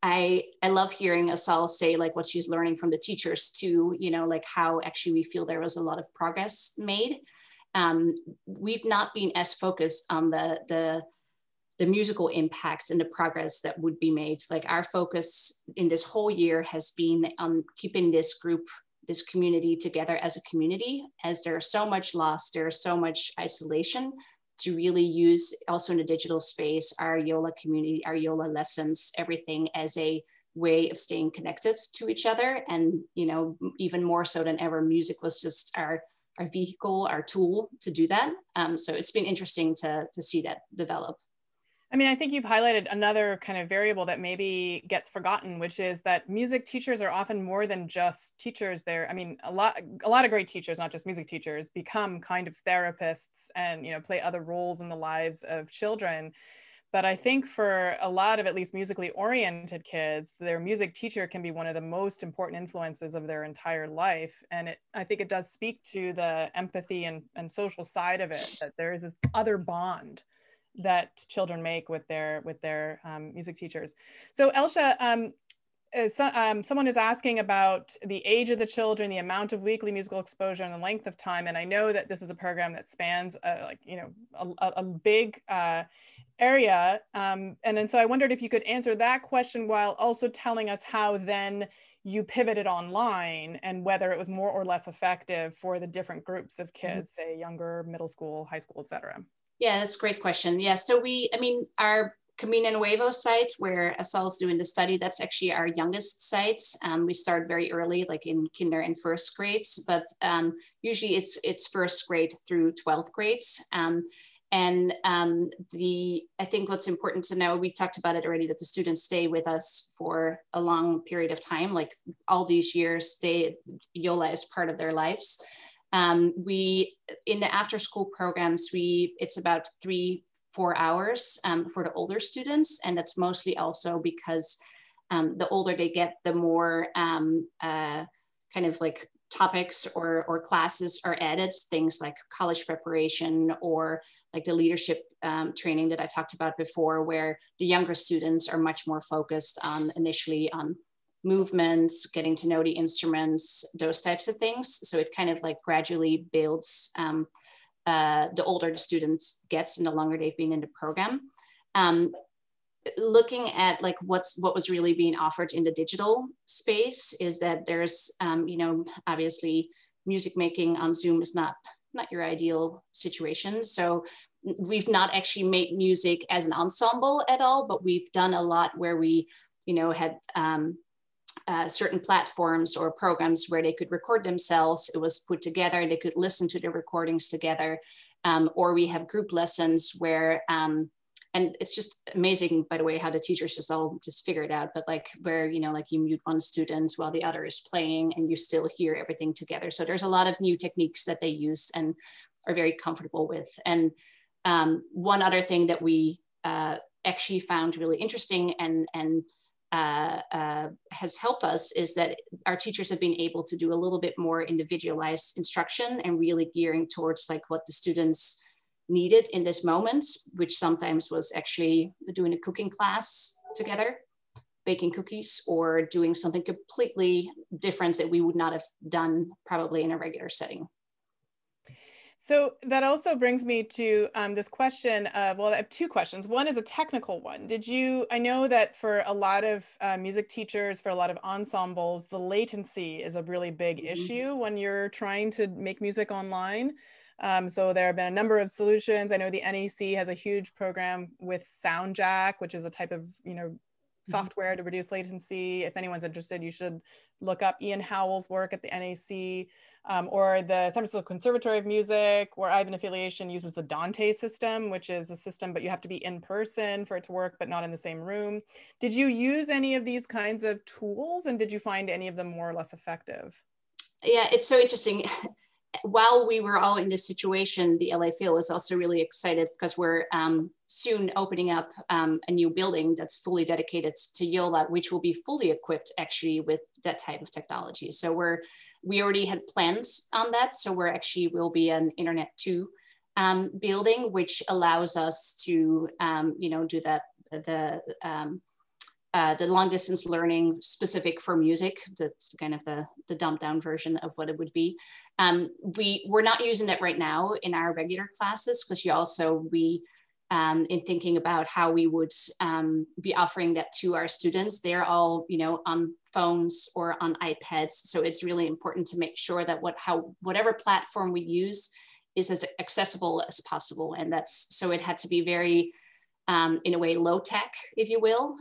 Speaker 2: I love hearing Assal say like what she's learning from the teachers too, you know, like how actually we feel there was a lot of progress made. We've not been as focused on the musical impacts and the progress that would be made. Like our focus in this whole year has been on keeping this group, this community together as a community, as there's so much loss, there's so much isolation, to really use also in the digital space, our YOLA community, our YOLA lessons, everything as a way of staying connected to each other. And, you know, even more so than ever, music was just our vehicle, our tool to do that. So it's been interesting to see that develop.
Speaker 1: I mean, I think you've highlighted another kind of variable that maybe gets forgotten, which is that music teachers are often more than just teachers. I mean, a lot of great teachers, not just music teachers, become kind of therapists and, you know, play other roles in the lives of children. But I think for a lot of at least musically oriented kids, their music teacher can be one of the most important influences of their entire life. And I think it does speak to the empathy and social side of it, that there is this other bond that children make with their music teachers. So Elsje, someone is asking about the age of the children, the amount of weekly musical exposure, and the length of time. And I know that this is a program that spans a big area. And then so I wondered if you could answer that question while also telling us how then you pivoted online and whether it was more or less effective for the different groups of kids, say younger, middle school, high school, et cetera.
Speaker 2: Yeah, that's a great question. Yeah, so our Camino Nuevo site where Assal's doing the study, that's actually our youngest site. We start very early, like in kinder and first grades, but usually it's first grade through 12th grades. I think what's important to know, we talked about it already, that the students stay with us for a long period of time, like all these years, YOLA is part of their lives. We, in the after school programs, it's about 3-4 hours for the older students. And that's mostly also because the older they get, the more kind of like topics or classes are added, things like college preparation or like the leadership training that I talked about before, where the younger students are much more focused on initially on movements, getting to know the instruments, those types of things. So it kind of like gradually builds the older the students gets and the longer they've been in the program. Looking at like what was really being offered in the digital space is that there's, obviously music making on Zoom is not your ideal situation. So we've not actually made music as an ensemble at all, but we've done a lot where we, had certain platforms or programs where they could record themselves. It was put together, they could listen to the recordings together, or we have group lessons where, and it's just amazing, by the way, how the teachers just figure it out, but like where, like you mute one student while the other is playing and you still hear everything together. So there's a lot of new techniques that they use and are very comfortable with. And one other thing that we actually found really interesting and has helped us is that our teachers have been able to do a little bit more individualized instruction and really gearing towards like what the students needed in this moment, which sometimes was actually doing a cooking class together, baking cookies, or doing something completely different that we would not have done probably in a regular setting.
Speaker 1: So that also brings me to this question of, well, I have two questions. One is a technical one. I know that for a lot of music teachers, for a lot of ensembles, the latency is a really big issue when you're trying to make music online. So there have been a number of solutions. I know the NEC has a huge program with SoundJack, which is a type of, software to reduce latency. If anyone's interested, you should look up Ian Howell's work at the NAC, or the San Francisco Conservatory of Music, where I have an affiliation, uses the Dante system, which is a system, but you have to be in person for it to work, but not in the same room. Did you use any of these kinds of tools, and did you find any of them more or less effective?
Speaker 2: Yeah, it's so interesting. While we were all in this situation, the LA Phil was also really excited because we're soon opening up a new building that's fully dedicated to YOLA, which will be fully equipped actually with that type of technology. So we already had plans on that. So will be an Internet 2 building, which allows us to do the long distance learning specific for music. That's kind of the dumbed down version of what it would be. We're not using that right now in our regular classes, because in thinking about how we would be offering that to our students, they're all on phones or on iPads. So it's really important to make sure that whatever platform we use is as accessible as possible. And so it had to be very in a way low tech, if you will,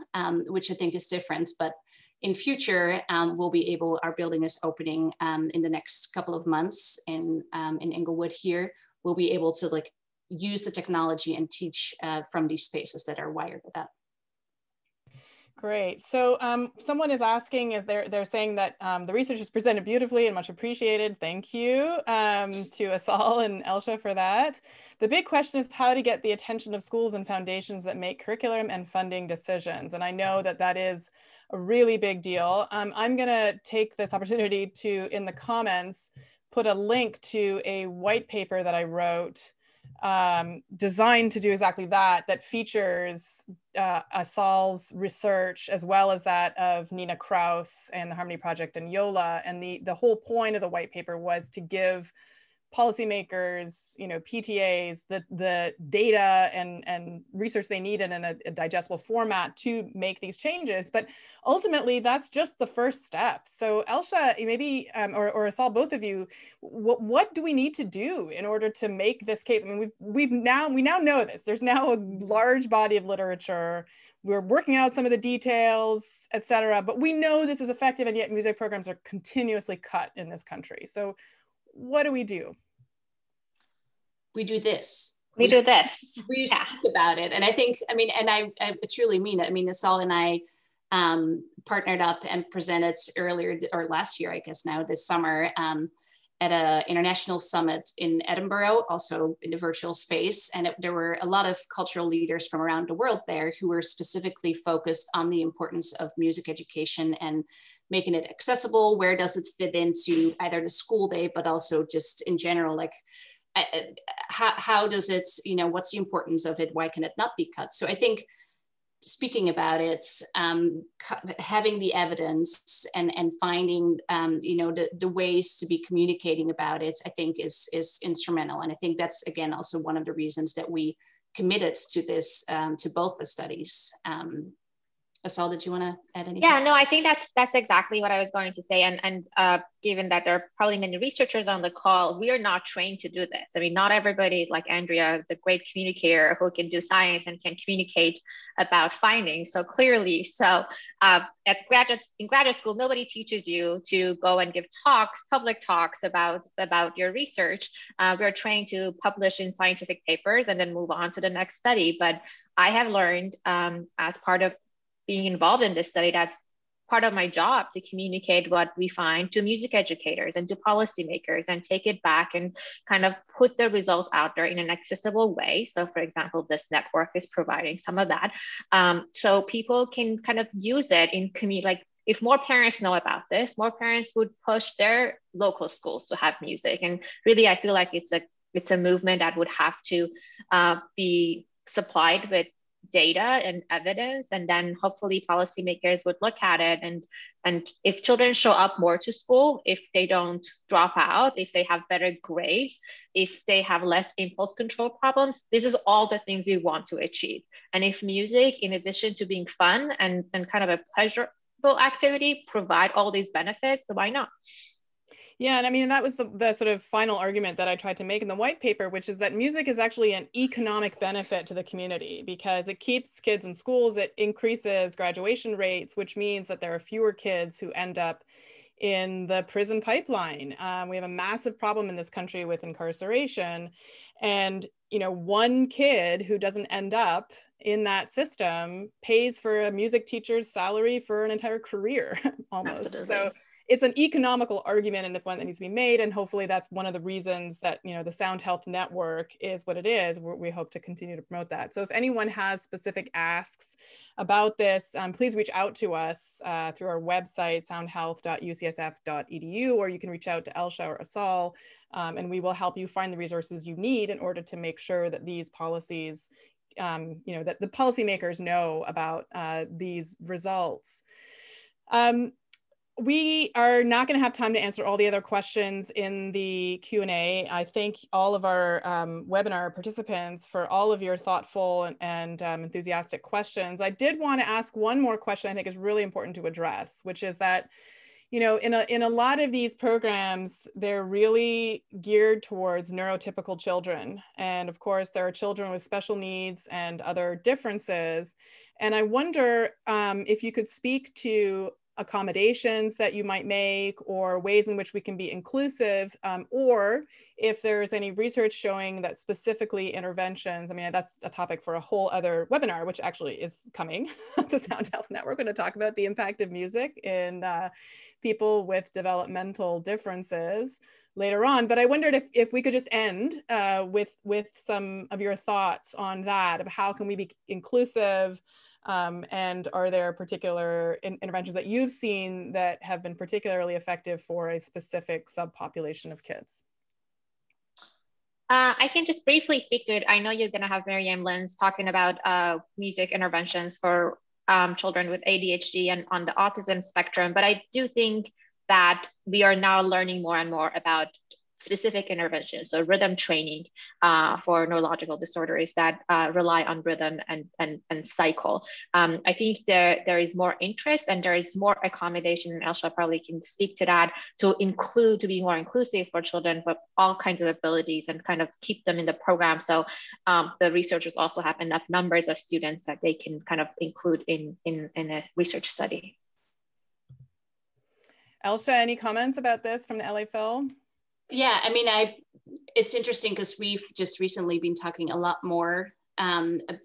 Speaker 2: which I think is different. But in future, our building is opening in the next couple of months in Inglewood here. We'll be able to use the technology and teach from these spaces that are wired with that.
Speaker 1: Great. So someone is asking, they're saying that the research is presented beautifully and much appreciated. Thank you to Assal and Elsje for that. The big question is how to get the attention of schools and foundations that make curriculum and funding decisions. And I know that is a really big deal. I'm going to take this opportunity to, in the comments, put a link to a white paper that I wrote designed to do exactly that features Assal's research as well as that of Nina Kraus and the Harmony Project and YOLA. And the whole point of the white paper was to give policymakers, PTAs, the data and research they needed in a digestible format to make these changes. But ultimately, that's just the first step. So Elsje, maybe, or Assal, both of you, what do we need to do in order to make this case? I mean, we now know this. There's now a large body of literature. We're working out some of the details, et cetera, but we know this is effective, and yet music programs are continuously cut in this country. So what do?
Speaker 2: We do this.
Speaker 3: We
Speaker 2: speak about it. And I think, I truly mean it. Assal and I partnered up and presented earlier, or last year, I guess now, this summer, at an international summit in Edinburgh, also in the virtual space. And there were a lot of cultural leaders from around the world there who were specifically focused on the importance of music education and making it accessible. Where does it fit into either the school day, but also just in general, how does it, what's the importance of it? Why can it not be cut? So I think speaking about it, having the evidence and finding, the ways to be communicating about it, I think is instrumental. And I think that's, again, also one of the reasons that we committed to this, to both the studies. Assal, did you want to add anything?
Speaker 3: Yeah, no, I think that's exactly what I was going to say. And given that there are probably many researchers on the call, we are not trained to do this. I mean, not everybody is like Andrea, the great communicator who can do science and can communicate about findings. So clearly, in graduate school, nobody teaches you to go and give public talks about your research. We're trained to publish in scientific papers and then move on to the next study. But I have learned as part of being involved in this study, that's part of my job, to communicate what we find to music educators and to policymakers and take it back and kind of put the results out there in an accessible way. So for example, this network is providing some of that. So people can kind of use it in community. If more parents know about this, more parents would push their local schools to have music. And really, I feel like it's a movement that would have to be supplied with data and evidence, and then hopefully policymakers would look at it, and if children show up more to school, if they don't drop out, if they have better grades, if they have less impulse control problems, this is all the things we want to achieve. And if music, in addition to being fun and kind of a pleasurable activity, provide all these benefits, why not?
Speaker 1: Yeah, and I mean, that was the sort of final argument that I tried to make in the white paper, which is that music is actually an economic benefit to the community because it keeps kids in schools, it increases graduation rates, which means that there are fewer kids who end up in the prison pipeline. We have a massive problem in this country with incarceration. And, you know, one kid who doesn't end up in that system pays for a music teacher's salary for an entire career almost.
Speaker 3: Absolutely.
Speaker 1: So it's an economical argument, and it's one that needs to be made. And hopefully that's one of the reasons that, you know, the Sound Health Network is what it is. We hope to continue to promote that. So if anyone has specific asks about this, please reach out to us through our website, soundhealth.ucsf.edu, or you can reach out to Elsje or Assal, and we will help you find the resources you need in order to make sure that these policies, you know, that the policymakers know about these results. We are not going to have time to answer all the other questions in the Q&A. I thank all of our webinar participants for all of your thoughtful and enthusiastic questions. I did want to ask one more question I think is really important to address, which is that, you know, in a lot of these programs, they're really geared towards neurotypical children. And of course, there are children with special needs and other differences. And I wonder if you could speak to accommodations that you might make or ways in which we can be inclusive, or if there's any research showing that specifically interventions, I mean, that's a topic for a whole other webinar, which actually is coming, the Sound Health Network. We're going to talk about the impact of music in people with developmental differences later on. But I wondered if we could just end with some of your thoughts on that, of how can we be inclusive, and are there particular interventions that you've seen that have been particularly effective for a specific subpopulation of kids?
Speaker 3: I can just briefly speak to it. I know you're going to have Miriam Lenz talking about music interventions for children with ADHD and on the autism spectrum, but I do think that we are now learning more and more about specific interventions, so rhythm training for neurological disorders that rely on rhythm and cycle. I think there is more interest and there is more accommodation, and Elsje probably can speak to that, to be more inclusive for children with all kinds of abilities and kind of keep them in the program. So the researchers also have enough numbers of students that they can kind of include in a research study.
Speaker 1: Elsje, any comments about this from the LA Phil?
Speaker 2: Yeah, I mean, it's interesting because we've just recently been talking a lot more,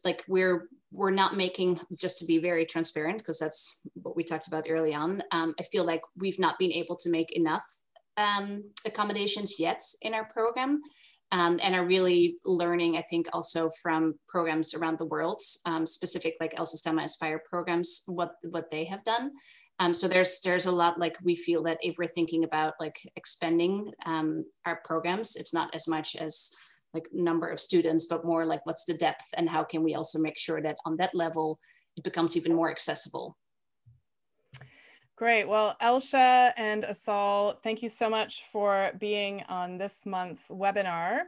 Speaker 2: like we're not making, just to be very transparent, because that's what we talked about early on. I feel like we've not been able to make enough accommodations yet in our program, and are really learning, I think, also from programs around the world, specific like Elsje's Stemma Aspire programs, what they have done. So there's a lot, like we feel that if we're thinking about like expanding our programs, it's not as much as like number of students, but more like what's the depth and how can we also make sure that on that level, it becomes even more accessible.
Speaker 1: Great. Well, Elsje and Assal, thank you so much for being on this month's webinar.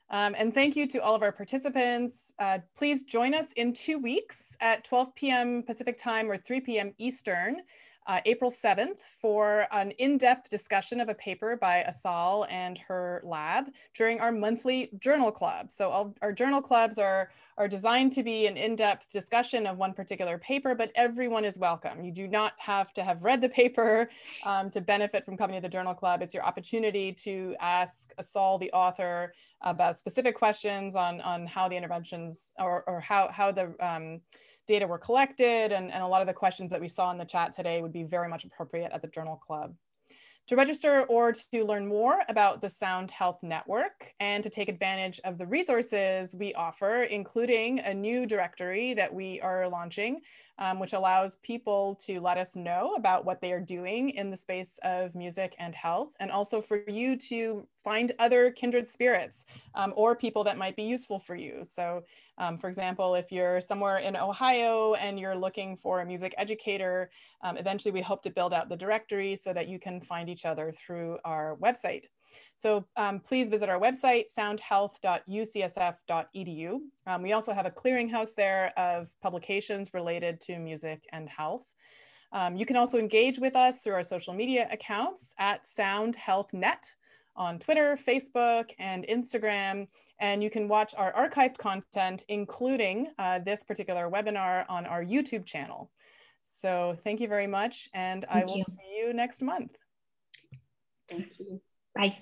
Speaker 1: And thank you to all of our participants. Please join us in 2 weeks at 12 p.m. Pacific time or 3 p.m. Eastern, April 7th, for an in-depth discussion of a paper by Assal and her lab during our monthly journal club. So our journal clubs are designed to be an in-depth discussion of one particular paper, but everyone is welcome. You do not have to have read the paper to benefit from coming to the journal club. It's your opportunity to ask Assal, the author, about specific questions on how the interventions or how the data were collected, and a lot of the questions that we saw in the chat today would be very much appropriate at the journal club. To register or to learn more about the Sound Health Network and to take advantage of the resources we offer, including a new directory that we are launching, which allows people to let us know about what they are doing in the space of music and health, and also for you to find other kindred spirits or people that might be useful for you. So for example, if you're somewhere in Ohio and you're looking for a music educator, eventually we hope to build out the directory so that you can find each other through our website. So please visit our website, soundhealth.ucsf.edu. We also have a clearinghouse there of publications related to music and health. You can also engage with us through our social media accounts at Sound Health Net on Twitter, Facebook, and Instagram. And you can watch our archived content, including this particular webinar, on our YouTube channel. So thank you very much, and I will see you next month.
Speaker 2: Thank you.
Speaker 3: Bye.